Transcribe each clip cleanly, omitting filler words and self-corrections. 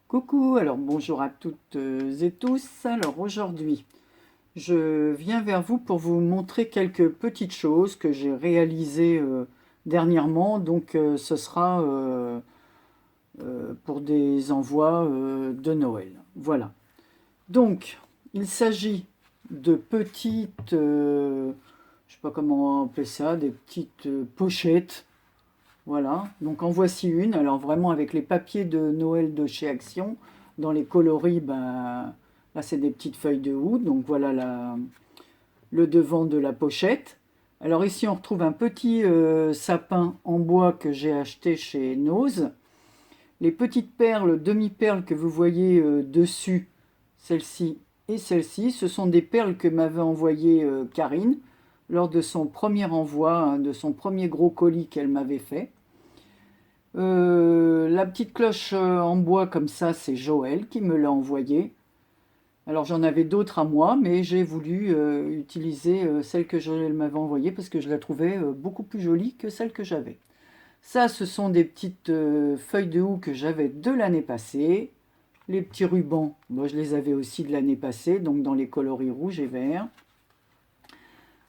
Coucou, alors bonjour à toutes et tous. Alors aujourd'hui, je viens vers vous pour vous montrer quelques petites choses que j'ai réalisées dernièrement. Donc ce sera pour des envois de Noël. Voilà. Donc il s'agit de petites, je sais pas comment appeler ça, des petites pochettes. Voilà, donc en voici une. Alors vraiment avec les papiers de Noël de chez Action, dans les coloris, ben, là c'est des petites feuilles de oud. Donc voilà le devant de la pochette. Alors ici on retrouve un petit sapin en bois que j'ai acheté chez Nose. Les petites perles, demi-perles que vous voyez dessus, celle-ci et celle-ci, ce sont des perles que m'avait envoyé Karine lors de son premier envoi, hein, de son premier gros colis qu'elle m'avait fait. La petite cloche en bois comme ça, c'est Joël qui me l'a envoyée. Alors j'en avais d'autres à moi, mais j'ai voulu utiliser celle que Joël m'avait envoyée parce que je la trouvais beaucoup plus jolie que celle que j'avais. Ça, ce sont des petites feuilles de houx que j'avais de l'année passée. Les petits rubans, moi je les avais aussi de l'année passée, donc dans les coloris rouge et vert.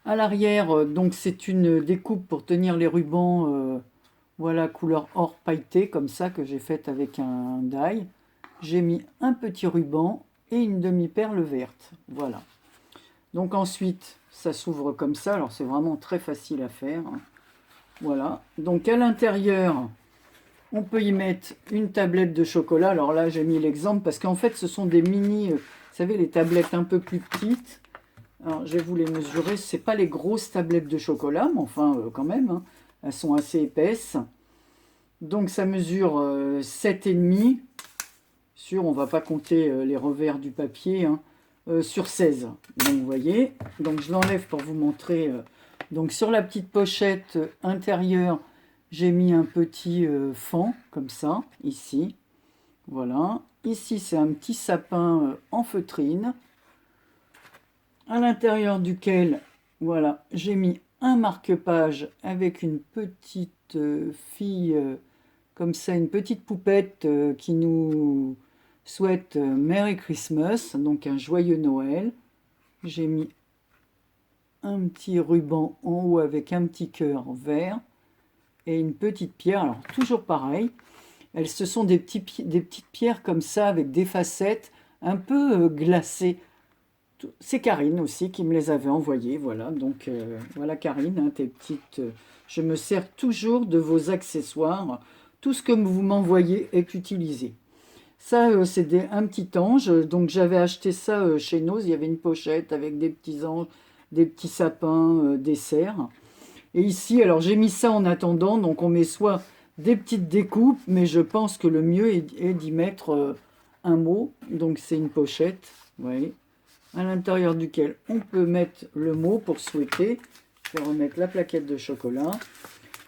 À l'arrière, donc c'est une découpe pour tenir les rubans. Voilà, couleur or pailleté, comme ça, que j'ai faite avec un die. J'ai mis un petit ruban et une demi-perle verte. Voilà. Donc ensuite, ça s'ouvre comme ça. Alors c'est vraiment très facile à faire. Voilà. Donc à l'intérieur, on peut y mettre une tablette de chocolat. Alors là, j'ai mis l'exemple parce qu'en fait, ce sont des mini, vous savez, les tablettes un peu plus petites. Alors je vais vous les mesurer. C'est pas les grosses tablettes de chocolat, mais enfin quand même, hein. Elles sont assez épaisses. Donc ça mesure 7,5 sur, on va pas compter les revers du papier, hein, sur 16. Donc vous voyez, donc je l'enlève pour vous montrer. Donc sur la petite pochette intérieure, j'ai mis un petit fend comme ça, ici. Voilà. Ici c'est un petit sapin en feutrine, à l'intérieur duquel, voilà, j'ai mis un marque-page avec une petite fille comme ça, une petite poupette qui nous souhaite Merry Christmas, donc un joyeux Noël. J'ai mis un petit ruban en haut avec un petit cœur vert et une petite pierre. Alors toujours pareil, ce sont des petites pierres comme ça avec des facettes un peu glacées. C'est Karine aussi qui me les avait envoyées, voilà. Donc voilà Karine, hein, tes petites. Je me sers toujours de vos accessoires. Tout ce que vous m'envoyez est utilisé. Ça, c'est un petit ange. Donc j'avais acheté ça chez Nose. Il y avait une pochette avec des petits anges, des petits sapins, des cerfs. Et ici, alors j'ai mis ça en attendant. Donc on met soit des petites découpes, mais je pense que le mieux est d'y mettre un mot. Donc c'est une pochette, vous voyez, à l'intérieur duquel on peut mettre le mot pour souhaiter. Je vais remettre la plaquette de chocolat.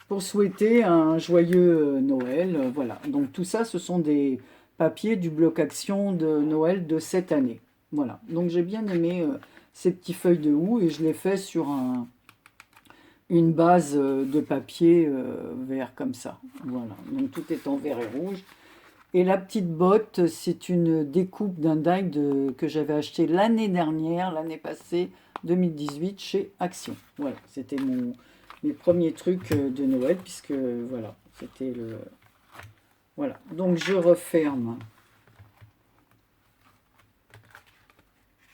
Pour souhaiter un joyeux Noël. Voilà. Donc tout ça, ce sont des papiers du bloc action de Noël de cette année. Voilà. Donc j'ai bien aimé ces petites feuilles de houx et je les fais sur une base de papier vert comme ça. Voilà. Donc tout est en vert et rouge. Et la petite botte, c'est une découpe d'un die que j'avais acheté l'année dernière, l'année passée, 2018, chez Action. Voilà, c'était mes premiers trucs de Noël, puisque voilà, c'était le... Voilà, donc je referme.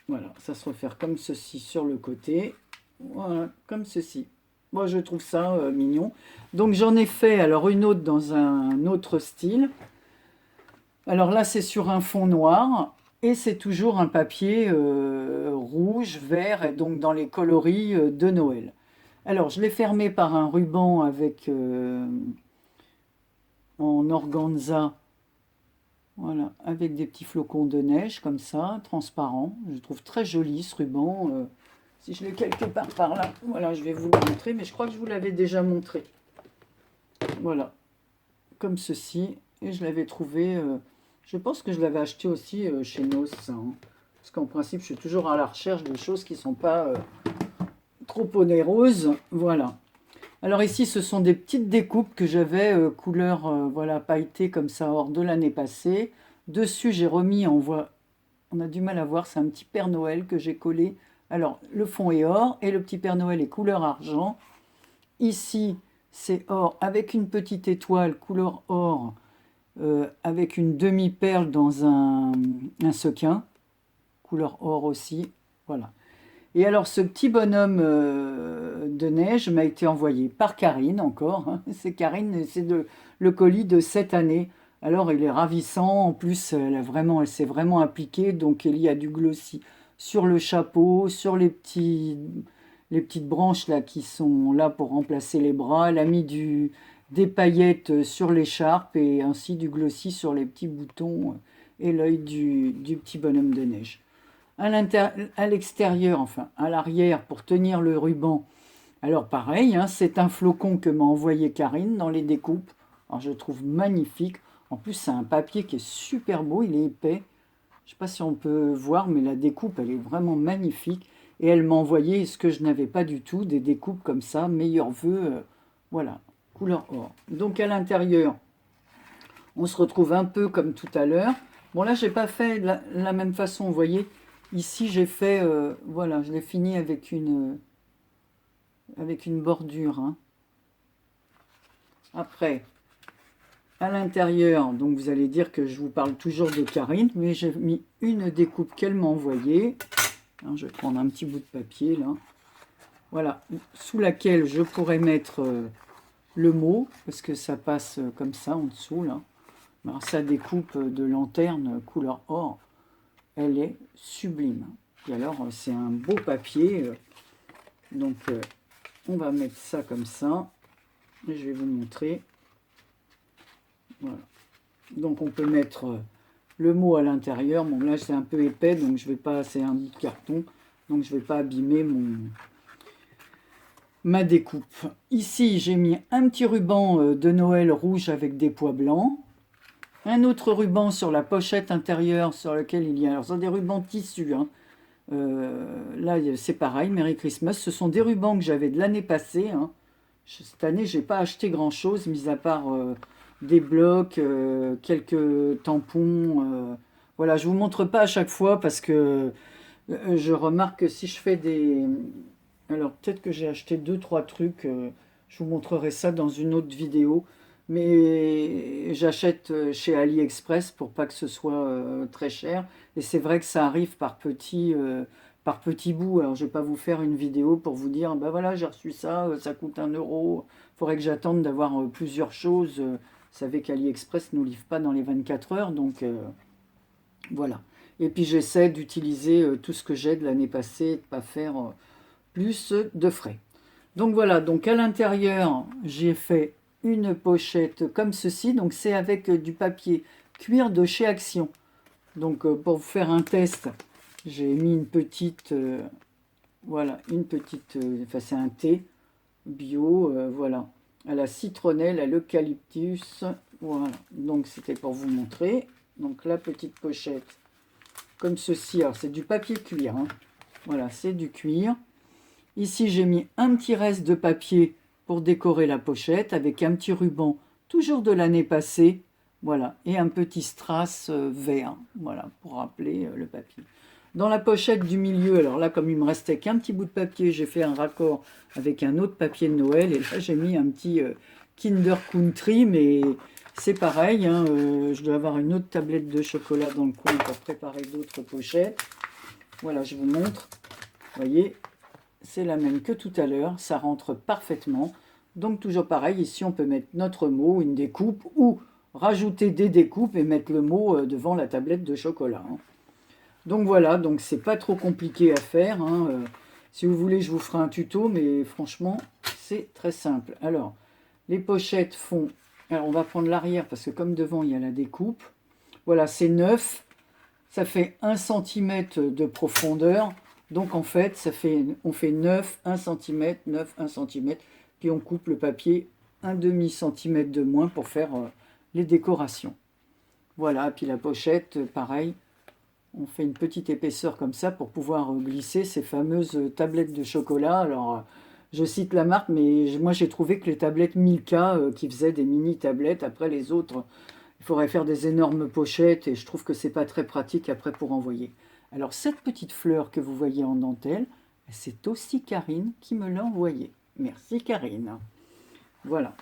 Voilà, ça se referme comme ceci sur le côté. Voilà, comme ceci. Moi, je trouve ça mignon. Donc j'en ai fait alors une autre dans un autre style. Alors là, c'est sur un fond noir et c'est toujours un papier rouge, vert, et donc dans les coloris de Noël. Alors, je l'ai fermé par un ruban avec en organza, voilà, avec des petits flocons de neige comme ça, transparent. Je trouve très joli ce ruban. Si je l'ai quelque part par là, voilà, je vais vous le montrer, mais je crois que je vous l'avais déjà montré. Voilà, comme ceci, et je l'avais trouvé. Je pense que je l'avais acheté aussi chez Nos, hein, parce qu'en principe, je suis toujours à la recherche de choses qui ne sont pas trop onéreuses. Voilà. Alors ici, ce sont des petites découpes que j'avais couleur voilà pailletée comme ça hors de l'année passée. Dessus, j'ai remis, on a du mal à voir, c'est un petit Père Noël que j'ai collé. Alors, le fond est or et le petit Père Noël est couleur argent. Ici, c'est or avec une petite étoile couleur or, avec une demi-perle dans un sequin, couleur or aussi. Voilà. Et alors, ce petit bonhomme de neige m'a été envoyé par Karine encore, hein. C'est Karine, c'est le colis de cette année. Alors, il est ravissant. En plus, elle s'est vraiment appliquée. Donc, il y a du glossy sur le chapeau, sur les petites branches là qui sont là pour remplacer les bras. Elle a mis des paillettes sur l'écharpe et ainsi du glossy sur les petits boutons et l'œil du petit bonhomme de neige. À l'extérieur, enfin à l'arrière, pour tenir le ruban. Alors pareil, hein, c'est un flocon que m'a envoyé Karine dans les découpes. Alors je trouve magnifique. En plus, c'est un papier qui est super beau, il est épais. Je ne sais pas si on peut voir, mais la découpe, elle est vraiment magnifique. Et elle m'a envoyé ce que je n'avais pas du tout, des découpes comme ça, meilleurs vœux, voilà, couleur or. Donc à l'intérieur, on se retrouve un peu comme tout à l'heure. Bon là, j'ai pas fait de la même façon, vous voyez. Ici, j'ai fait, voilà, je l'ai fini avec une bordure, hein. Après, à l'intérieur, donc vous allez dire que je vous parle toujours de Karine, mais j'ai mis une découpe qu'elle m'a envoyée. Alors, je vais prendre un petit bout de papier, là. Voilà, sous laquelle je pourrais mettre le mot, parce que ça passe comme ça en dessous, là. Alors, sa découpe de lanterne couleur or, elle est sublime. Et alors, c'est un beau papier. Donc, on va mettre ça comme ça. Et je vais vous montrer. Voilà. Donc, on peut mettre le mot à l'intérieur. Bon, là, c'est un peu épais, donc je vais pas... C'est un bout de carton, donc je vais pas abîmer ma découpe. Ici, j'ai mis un petit ruban de Noël rouge avec des pois blancs. Un autre ruban sur la pochette intérieure sur lequel il y a... Alors, c'est des rubans tissus, hein. Là, c'est pareil, Merry Christmas. Ce sont des rubans que j'avais de l'année passée, hein. Cette année, j'ai pas acheté grand-chose, mis à part des blocs, quelques tampons. Voilà, je vous montre pas à chaque fois parce que je remarque que si je fais des... Alors, peut-être que j'ai acheté 2-3 trucs. Je vous montrerai ça dans une autre vidéo. Mais j'achète chez AliExpress pour pas que ce soit très cher. Et c'est vrai que ça arrive par petits bouts. Alors je vais pas vous faire une vidéo pour vous dire, ben voilà, j'ai reçu ça, ça coûte 1 euro. Il faudrait que j'attende d'avoir plusieurs choses. Vous savez qu'AliExpress ne nous livre pas dans les 24 heures, donc voilà. Et puis j'essaie d'utiliser tout ce que j'ai de l'année passée, de ne pas faire plus de frais. Donc voilà, donc à l'intérieur, j'ai fait une pochette comme ceci. Donc c'est avec du papier cuir de chez Action. Donc pour vous faire un test, j'ai mis une petite, voilà, une petite, enfin c'est un thé bio, voilà, à la citronnelle, à l'eucalyptus, voilà. Donc c'était pour vous montrer. Donc la petite pochette comme ceci. Alors c'est du papier cuir, hein. Voilà, c'est du cuir. Ici, j'ai mis un petit reste de papier pour décorer la pochette avec un petit ruban, toujours de l'année passée. Voilà, et un petit strass vert, voilà, pour rappeler le papier. Dans la pochette du milieu, alors là, comme il me restait qu'un petit bout de papier, j'ai fait un raccord avec un autre papier de Noël. Et là, j'ai mis un petit Kinder Country, mais c'est pareil, hein, je dois avoir une autre tablette de chocolat dans le coin pour préparer d'autres pochettes. Voilà, je vous montre. Vous voyez, c'est la même que tout à l'heure, ça rentre parfaitement. Donc toujours pareil, ici on peut mettre notre mot, une découpe, ou rajouter des découpes et mettre le mot devant la tablette de chocolat, hein. Donc voilà, donc c'est pas trop compliqué à faire, hein. Si vous voulez, je vous ferai un tuto, mais franchement, c'est très simple. Alors, les pochettes font... Alors on va prendre l'arrière, parce que comme devant, il y a la découpe. Voilà, c'est 9. Ça fait 1 cm de profondeur. Donc en fait, on fait 9, 1 cm, 9, 1 cm. Puis on coupe le papier 1/2 cm de moins pour faire les décorations. Voilà, puis la pochette, pareil. On fait une petite épaisseur comme ça pour pouvoir glisser ces fameuses tablettes de chocolat. Alors, je cite la marque, mais moi j'ai trouvé que les tablettes Milka qui faisaient des mini tablettes, après les autres, Il faudrait faire des énormes pochettes et je trouve que c'est pas très pratique après pour envoyer. Alors cette petite fleur que vous voyez en dentelle, c'est aussi Karine qui me l'a envoyée. Merci Karine. Voilà.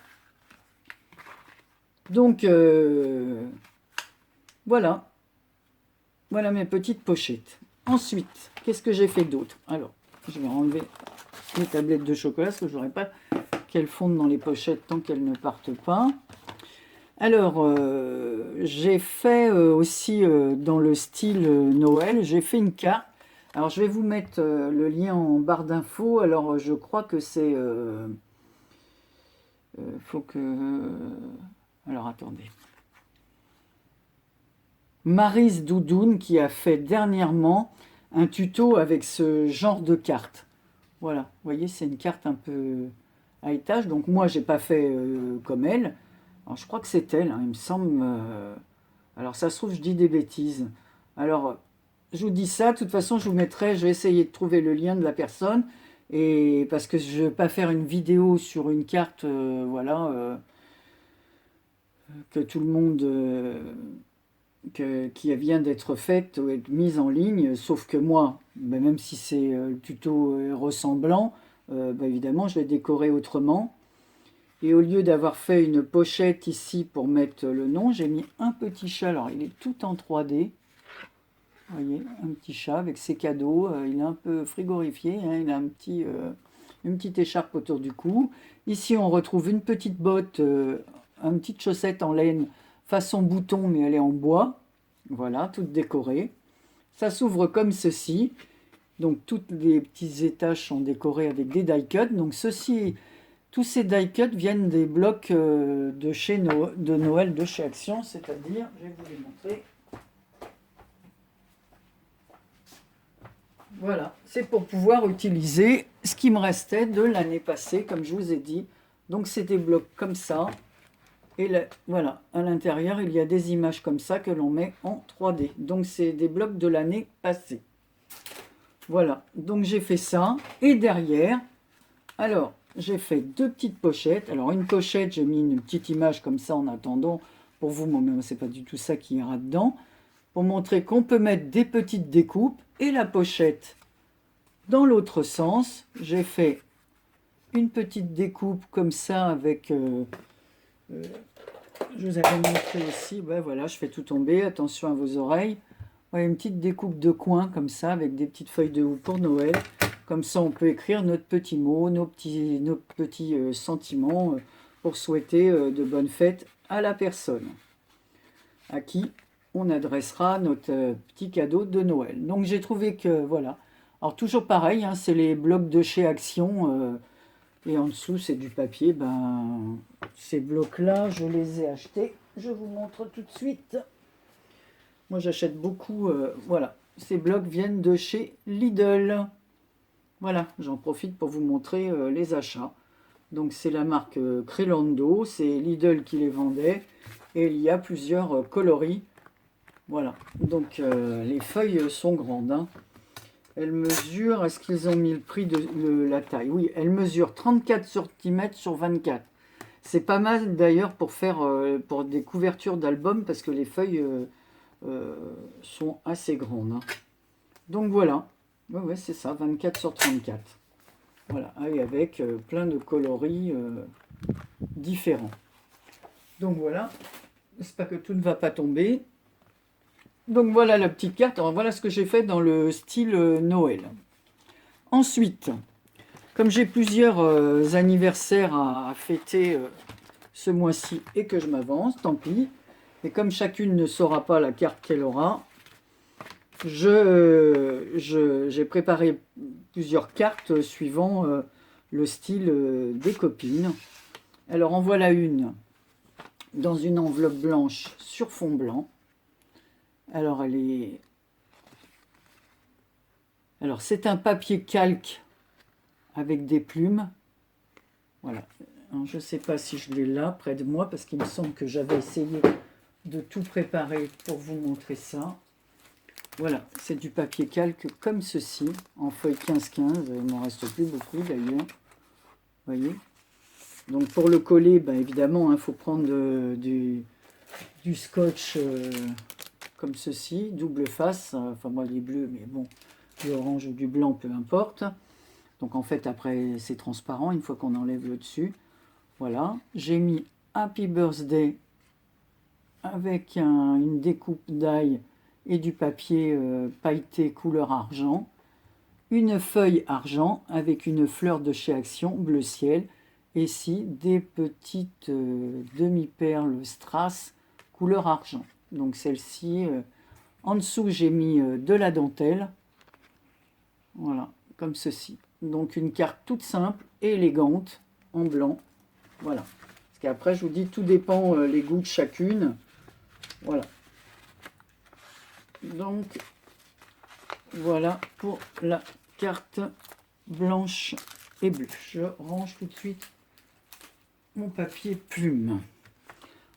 Donc voilà. Voilà mes petites pochettes. Ensuite, qu'est-ce que j'ai fait d'autre? Alors, je vais enlever les tablettes de chocolat parce que je n'aurais pas qu'elles fondent dans les pochettes tant qu'elles ne partent pas. Alors, j'ai fait aussi dans le style Noël, j'ai fait une carte. Alors, je vais vous mettre le lien en barre d'infos. Alors, je crois que c'est... faut que... alors, attendez. Maryse Doudoune qui a fait dernièrement un tuto avec ce genre de carte. Voilà, vous voyez, c'est une carte un peu à étage. Donc moi, j'ai pas fait comme elle. Alors, je crois que c'est elle, hein, il me semble. Alors, ça se trouve, je dis des bêtises. Alors, je vous dis ça. De toute façon, je vous mettrai, je vais essayer de trouver le lien de la personne. Et parce que je ne vais pas faire une vidéo sur une carte, voilà, que tout le monde... qui vient d'être faite ou être mise en ligne, sauf que moi, ben même si c'est le tuto ressemblant, ben évidemment je l'ai décoré autrement. Et au lieu d'avoir fait une pochette ici pour mettre le nom, j'ai mis un petit chat. Alors il est tout en 3D. Vous voyez, un petit chat avec ses cadeaux. Il est un peu frigorifié. Hein, il a une petite écharpe autour du cou. Ici on retrouve une petite botte, une petite chaussette en laine façon bouton, mais elle est en bois. Voilà, toute décorée. Ça s'ouvre comme ceci. Donc, tous les petits étages sont décorés avec des die-cuts. Donc, tous ces die-cuts viennent des blocs de Noël de chez Action. C'est-à-dire, je vais vous les montrer. Voilà, c'est pour pouvoir utiliser ce qui me restait de l'année passée, comme je vous ai dit. Donc, c'est des blocs comme ça. Et là, voilà, à l'intérieur, il y a des images comme ça que l'on met en 3D. Donc, c'est des blocs de l'année passée. Voilà, donc j'ai fait ça. Et derrière, alors, j'ai fait deux petites pochettes. Alors, une pochette, j'ai mis une petite image comme ça en attendant pour vous, mais c'est pas du tout ça qui ira dedans. Pour montrer qu'on peut mettre des petites découpes. Et la pochette, dans l'autre sens, j'ai fait une petite découpe comme ça avec... je vous avais montré aussi, ben voilà, je fais tout tomber, attention à vos oreilles. Ouais, une petite découpe de coin comme ça, avec des petites feuilles de houx pour Noël. Comme ça, on peut écrire notre petit mot, nos petits sentiments pour souhaiter de bonnes fêtes à la personne à qui on adressera notre petit cadeau de Noël. Donc j'ai trouvé que, voilà. Alors toujours pareil, hein, c'est les blocs de chez Action. Et en dessous, c'est du papier. Ben, ces blocs-là, je les ai achetés. Je vous montre tout de suite. Moi, j'achète beaucoup. Voilà, ces blocs viennent de chez Lidl. Voilà, j'en profite pour vous montrer les achats. Donc, c'est la marque Crelando. C'est Lidl qui les vendait. Et il y a plusieurs coloris. Voilà, donc les feuilles sont grandes. Hein. Elle mesure, est-ce qu'ils ont mis le prix de la taille? Oui, elle mesure 34 cm sur 24. C'est pas mal d'ailleurs pour faire pour des couvertures d'albums parce que les feuilles sont assez grandes. Hein. Donc voilà, ouais, c'est ça, 24 sur 34. Voilà, et avec plein de coloris différents. Donc voilà, j'espère que tout ne va pas tomber. Donc voilà la petite carte. Alors voilà ce que j'ai fait dans le style Noël. Ensuite, comme j'ai plusieurs anniversaires à fêter ce mois-ci et que je m'avance, tant pis. Et comme chacune ne saura pas la carte qu'elle aura, j'ai préparé plusieurs cartes suivant le style des copines. Alors en voilà une dans une enveloppe blanche sur fond blanc. Alors, alors, c'est un papier calque avec des plumes. Voilà. Alors, je ne sais pas si je l'ai là, près de moi, parce qu'il me semble que j'avais essayé de tout préparer pour vous montrer ça. Voilà, c'est du papier calque comme ceci, en feuille 15-15. Il m'en reste plus beaucoup, d'ailleurs. Vous voyez? Donc, pour le coller, ben, évidemment, il faut prendre du du scotch comme ceci, double face, enfin moi les bleus, mais bon, du orange ou du blanc, peu importe. Donc en fait après c'est transparent une fois qu'on enlève le dessus. Voilà, j'ai mis Happy Birthday avec une découpe d'ail et du papier pailleté couleur argent, une feuille argent avec une fleur de chez Action bleu ciel, et ici des petites demi-perles strass couleur argent. Donc celle-ci, en dessous j'ai mis de la dentelle, voilà, comme ceci. Donc une carte toute simple et élégante en blanc, voilà. Parce qu'après je vous dis tout dépend les goûts de chacune, voilà. Donc voilà pour la carte blanche et bleue. Je range tout de suite mon papier plume.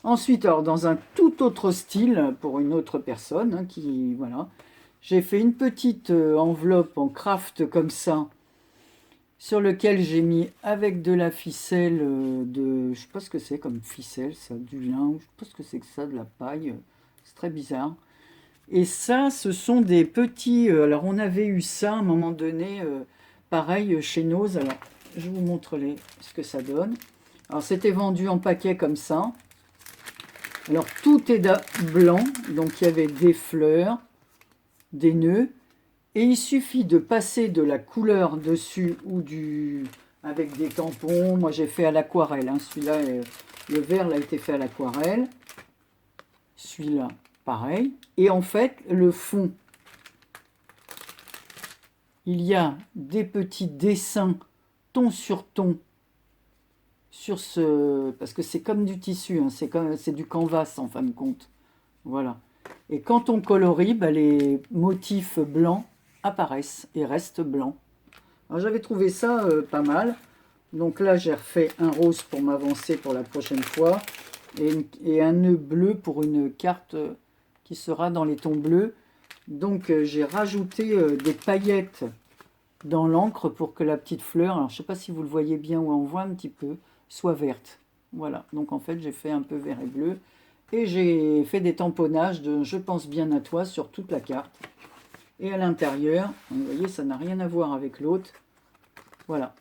Ensuite, alors dans un tout autre style, pour une autre personne, hein, qui voilà, j'ai fait une petite enveloppe en craft comme ça, sur lequel j'ai mis avec de la ficelle de, je sais pas ce que c'est comme ficelle, ça, du lin, je sais pas ce que c'est que ça, de la paille, c'est très bizarre. Et ça, ce sont des petits, alors on avait eu ça à un moment donné, pareil chez Nose, alors je vous montre ce que ça donne. Alors c'était vendu en paquet comme ça. Alors tout est blanc, donc il y avait des fleurs, des nœuds, et il suffit de passer de la couleur dessus ou avec des tampons. Moi j'ai fait à l'aquarelle, hein. Celui-là, le vert là, a été fait à l'aquarelle. Celui-là, pareil. Et en fait, le fond, il y a des petits dessins ton sur ton sur ce, parce que c'est comme du tissu, hein, c'est du canvas en fin de compte. Voilà. Et quand on colorie, bah, les motifs blancs apparaissent et restent blancs. Alors j'avais trouvé ça pas mal. Donc là, j'ai refait un rose pour m'avancer pour la prochaine fois. Et un nœud bleu pour une carte qui sera dans les tons bleus. Donc j'ai rajouté des paillettes dans l'encre pour que la petite fleur, alors je ne sais pas si vous le voyez bien ou on voit un petit peu, soit verte. Voilà, donc en fait j'ai fait un peu vert et bleu. Et j'ai fait des tamponnages de Je pense bien à toi sur toute la carte. Et à l'intérieur, vous voyez, ça n'a rien à voir avec l'autre. Voilà.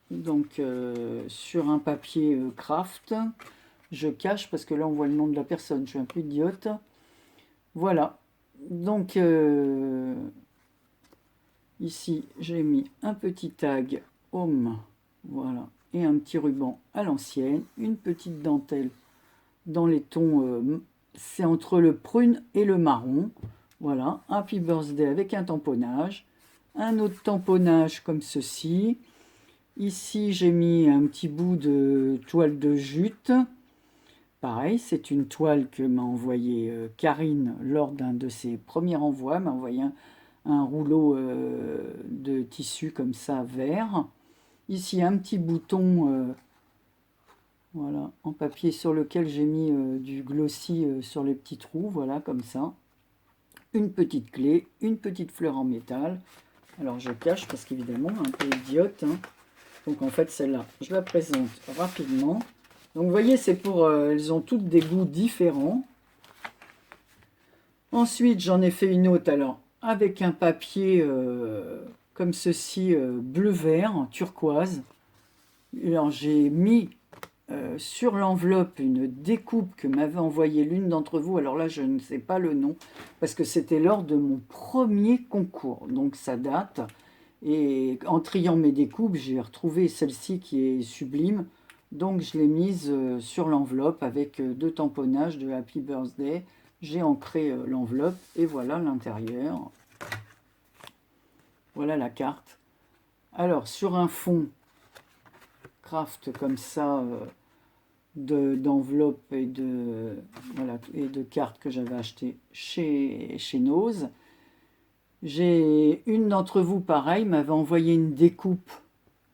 Donc sur un papier craft, je cache parce que là on voit le nom de la personne, je suis un peu idiote. Voilà. Donc ici j'ai mis un petit tag home, voilà, et un petit ruban à l'ancienne, une petite dentelle dans les tons, c'est entre le prune et le marron. Voilà, Happy Birthday avec un tamponnage. Un autre tamponnage comme ceci. Ici, j'ai mis un petit bout de toile de jute. Pareil, c'est une toile que m'a envoyée Karine lors d'un de ses premiers envois. Elle m'a envoyé un rouleau de tissu comme ça, vert. Ici, un petit bouton voilà, en papier sur lequel j'ai mis du glossy sur les petits trous, voilà, comme ça. Une petite clé, une petite fleur en métal. Alors je cache parce qu'évidemment, un peu idiote, hein. Donc en fait, celle-là, je la présente rapidement. Donc vous voyez, c'est pour, elles ont toutes des goûts différents. Ensuite, j'en ai fait une autre, alors, avec un papier comme ceci, bleu-vert, turquoise. Alors j'ai mis sur l'enveloppe une découpe que m'avait envoyée l'une d'entre vous. Alors là, je ne sais pas le nom, parce que c'était lors de mon premier concours. Donc ça date. Et en triant mes découpes, j'ai retrouvé celle-ci qui est sublime. Donc je l'ai mise sur l'enveloppe avec deux tamponnages de Happy Birthday. J'ai ancré l'enveloppe et voilà l'intérieur. Voilà la carte. Alors sur un fond craft comme ça, d'enveloppes et voilà, et de cartes que j'avais achetées chez Nose. J'ai une d'entre vous, pareil, m'avait envoyé une découpe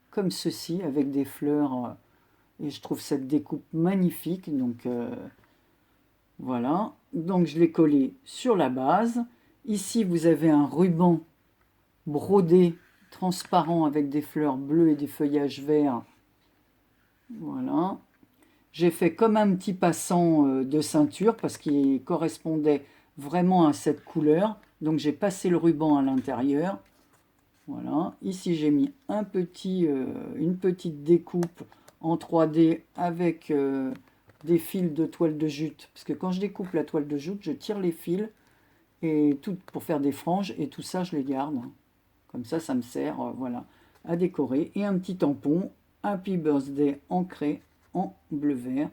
comme ceci, avec des fleurs, et je trouve cette découpe magnifique. Donc voilà, donc je l'ai collé sur la base. Ici, vous avez un ruban brodé transparent avec des fleurs bleues et des feuillages verts. Voilà. J'ai fait comme un petit passant de ceinture parce qu'il correspondait vraiment à cette couleur. Donc j'ai passé le ruban à l'intérieur. Voilà. Ici j'ai mis une petite découpe en 3D avec des fils de toile de jute. Parce que quand je découpe la toile de jute, je tire les fils et tout pour faire des franges et tout ça je les garde. Comme ça me sert voilà, à décorer. Et un petit tampon Happy Birthday ancré en bleu vert.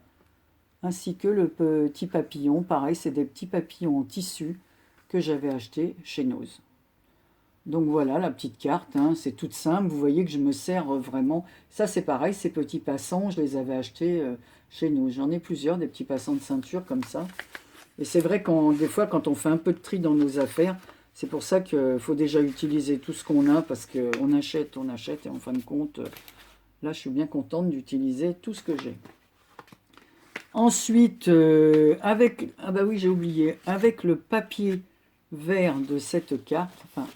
Ainsi que le petit papillon. Pareil, c'est des petits papillons en tissu que j'avais acheté chez Nose. Donc voilà la petite carte, hein, c'est toute simple. Vous voyez que je me sers vraiment. Ça c'est pareil, ces petits passants, je les avais achetés chez nous. J'en ai plusieurs, des petits passants de ceinture comme ça. Et c'est vrai que des fois, quand on fait un peu de tri dans nos affaires, c'est pour ça qu'il faut déjà utiliser tout ce qu'on a, parce qu'on achète, et en fin de compte, là, je suis bien contente d'utiliser tout ce que j'ai. Ensuite, ah bah oui, j'ai oublié, avec le papier vert de cette carte, enfin,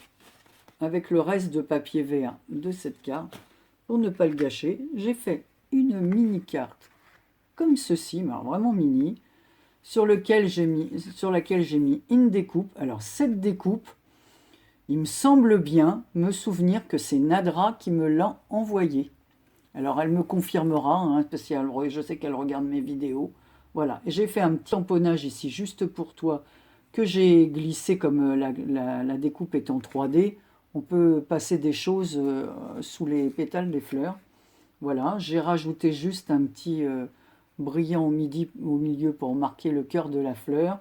avec le reste de papier vert de cette carte, pour ne pas le gâcher, j'ai fait une mini carte comme ceci, mais alors vraiment mini, sur laquelle j'ai mis une découpe. Alors cette découpe, il me semble bien me souvenir que c'est Nadra qui me l'a envoyée. Alors elle me confirmera, hein, parce que je sais qu'elle regarde mes vidéos. Voilà, et j'ai fait un petit tamponnage ici juste pour toi, que j'ai glissé comme la découpe est en 3D. On peut passer des choses sous les pétales des fleurs. Voilà, j'ai rajouté juste un petit brillant au milieu pour marquer le cœur de la fleur.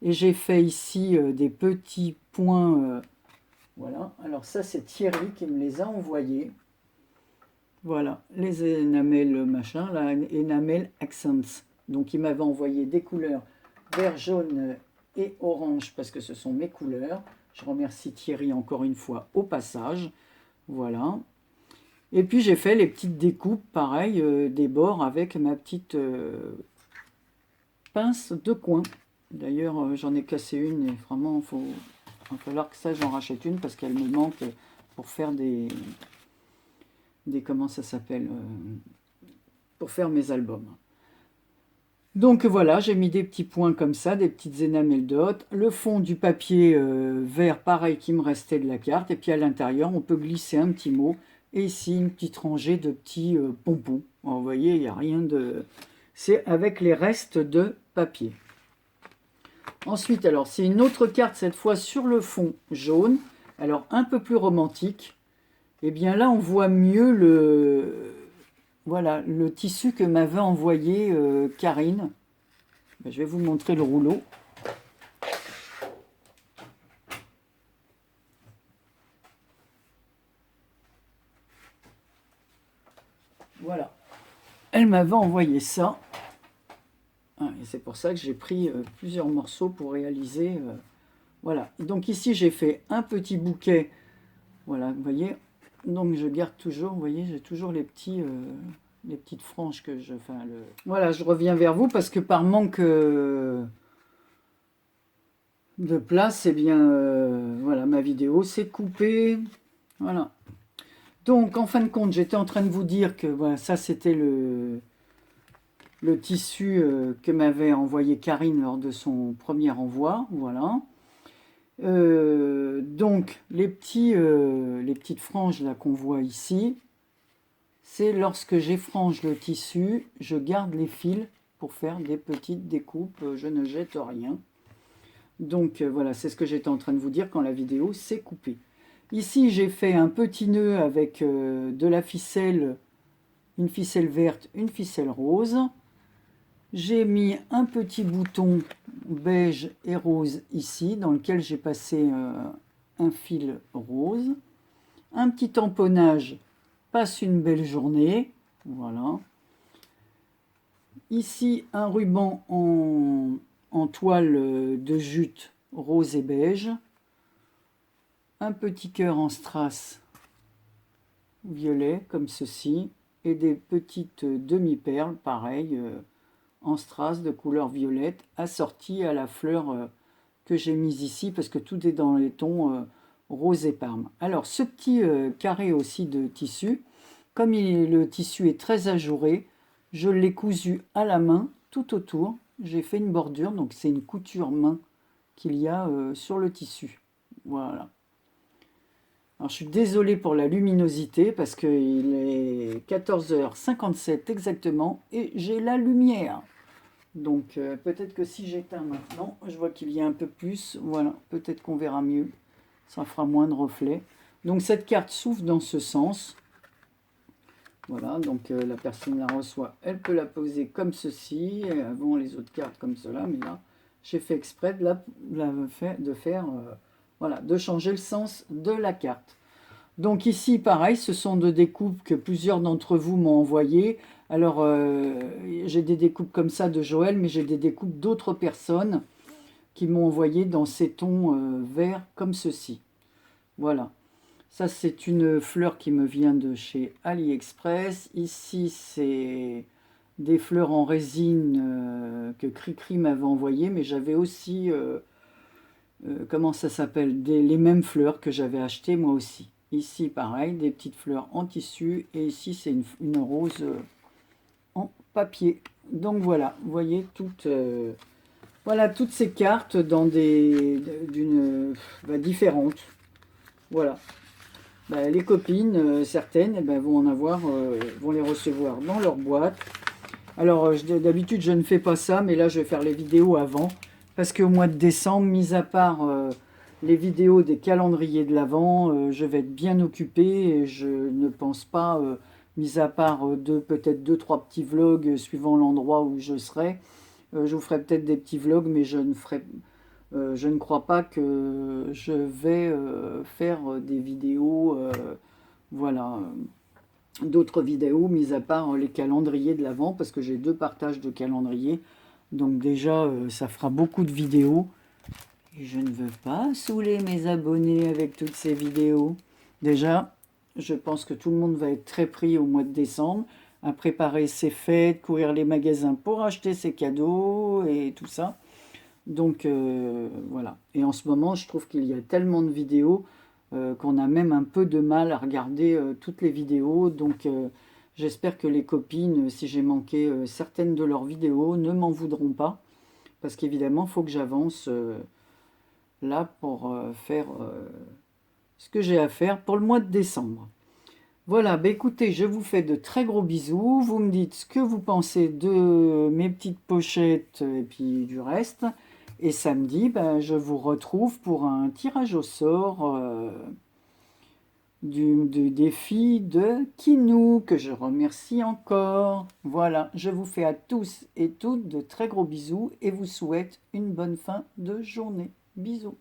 Et j'ai fait ici des petits points. Voilà, alors ça c'est Thierry qui me les a envoyés. Voilà, les enamel machin, la enamel accents. Donc il m'avait envoyé des couleurs vert, jaune et orange parce que ce sont mes couleurs. Je remercie Thierry encore une fois au passage. Voilà. Et puis j'ai fait les petites découpes, pareil, des bords avec ma petite pince de coin. D'ailleurs, j'en ai cassé une et vraiment, il va falloir que ça, j'en rachète une parce qu'elle me manque pour faire comment ça s'appelle, pour faire mes albums. Donc voilà, j'ai mis des petits points comme ça, des petites énamels dots, le fond du papier vert pareil qui me restait de la carte, et puis à l'intérieur on peut glisser un petit mot, et ici une petite rangée de petits pompons. Alors, vous voyez, il n'y a rien de... C'est avec les restes de papier. Ensuite, alors c'est une autre carte, cette fois sur le fond jaune, alors un peu plus romantique. Et bien là on voit mieux voilà, le tissu que m'avait envoyé Karine. Je vais vous montrer le rouleau. Voilà. Elle m'avait envoyé ça. Et c'est pour ça que j'ai pris plusieurs morceaux pour réaliser. Voilà. Donc ici, j'ai fait un petit bouquet. Voilà, vous voyez. Donc je garde toujours, vous voyez, j'ai toujours les petites franges que je... Enfin, Voilà, je reviens vers vous parce que par manque de place, eh bien, voilà, ma vidéo s'est coupée. Voilà. Donc, en fin de compte, j'étais en train de vous dire que voilà, ça, c'était le tissu que m'avait envoyé Karine lors de son premier envoi. Voilà. Donc, les petites franges là qu'on voit ici, c'est lorsque j'effrange le tissu, je garde les fils pour faire des petites découpes, je ne jette rien. Donc voilà, c'est ce que j'étais en train de vous dire quand la vidéo s'est coupée. Ici, j'ai fait un petit nœud avec de la ficelle, une ficelle verte, une ficelle rose. J'ai mis un petit bouton beige et rose ici, dans lequel j'ai passé un fil rose. Un petit tamponnage, passe une belle journée. Voilà. Ici, un ruban en toile de jute rose et beige. Un petit cœur en strass violet, comme ceci. Et des petites demi-perles, pareil, en strass de couleur violette, assorties à la fleur que j'ai mise ici, parce que tout est dans les tons rose et parme. Alors, ce petit carré aussi de tissu, comme le tissu est très ajouré, Je l'ai cousu à la main tout autour. J'ai fait une bordure, donc c'est une couture main qu'il y a sur le tissu. Voilà. Alors je suis désolée pour la luminosité parce qu'il est 14h57 exactement et j'ai la lumière. Donc peut-être que si j'éteins maintenant, je vois qu'il y a un peu plus. Voilà, peut-être qu'on verra mieux. Ça fera moins de reflets. Donc cette carte s'ouvre dans ce sens. Voilà, donc la personne la reçoit, elle peut la poser comme ceci, et avant les autres cartes comme cela, mais là, j'ai fait exprès de faire, voilà, de changer le sens de la carte. Donc ici, pareil, ce sont de découpes que plusieurs d'entre vous m'ont envoyées. Alors, j'ai des découpes comme ça de Joël, mais j'ai des découpes d'autres personnes qui m'ont envoyé dans ces tons verts comme ceci. Voilà. Ça, c'est une fleur qui me vient de chez AliExpress. Ici, c'est des fleurs en résine que Cricri m'avait envoyé, mais j'avais aussi, comment ça s'appelle, les mêmes fleurs que j'avais achetées moi aussi. Ici, pareil, des petites fleurs en tissu, et ici, c'est une rose en papier. Donc voilà, vous voyez voilà, toutes ces cartes dans d'une différentes. Voilà. Les copines, certaines, vont en avoir, vont les recevoir dans leur boîte. Alors, d'habitude, je ne fais pas ça, mais là, je vais faire les vidéos avant. Parce qu'au mois de décembre, mis à part les vidéos des calendriers de l'Avent, je vais être bien occupée et je ne pense pas, mis à part peut-être deux, trois petits vlogs suivant l'endroit où je serai, je vous ferai peut-être des petits vlogs, mais je ne crois pas que je vais faire des vidéos, voilà, d'autres vidéos, mis à part les calendriers de l'Avent, parce que j'ai deux partages de calendriers. Donc déjà, ça fera beaucoup de vidéos. Et je ne veux pas saouler mes abonnés avec toutes ces vidéos. Déjà, je pense que tout le monde va être très pris au mois de décembre, à préparer ses fêtes, courir les magasins pour acheter ses cadeaux et tout ça. Donc voilà. Et en ce moment, je trouve qu'il y a tellement de vidéos qu'on a même un peu de mal à regarder toutes les vidéos. Donc j'espère que les copines, si j'ai manqué certaines de leurs vidéos, ne m'en voudront pas. Parce qu'évidemment, il faut que j'avance là pour faire ce que j'ai à faire pour le mois de décembre. Voilà, écoutez, je vous fais de très gros bisous. Vous me dites ce que vous pensez de mes petites pochettes et puis du reste. Et samedi, je vous retrouve pour un tirage au sort du défi de Kinou, que je remercie encore. Voilà, je vous fais à tous et toutes de très gros bisous et vous souhaite une bonne fin de journée. Bisous.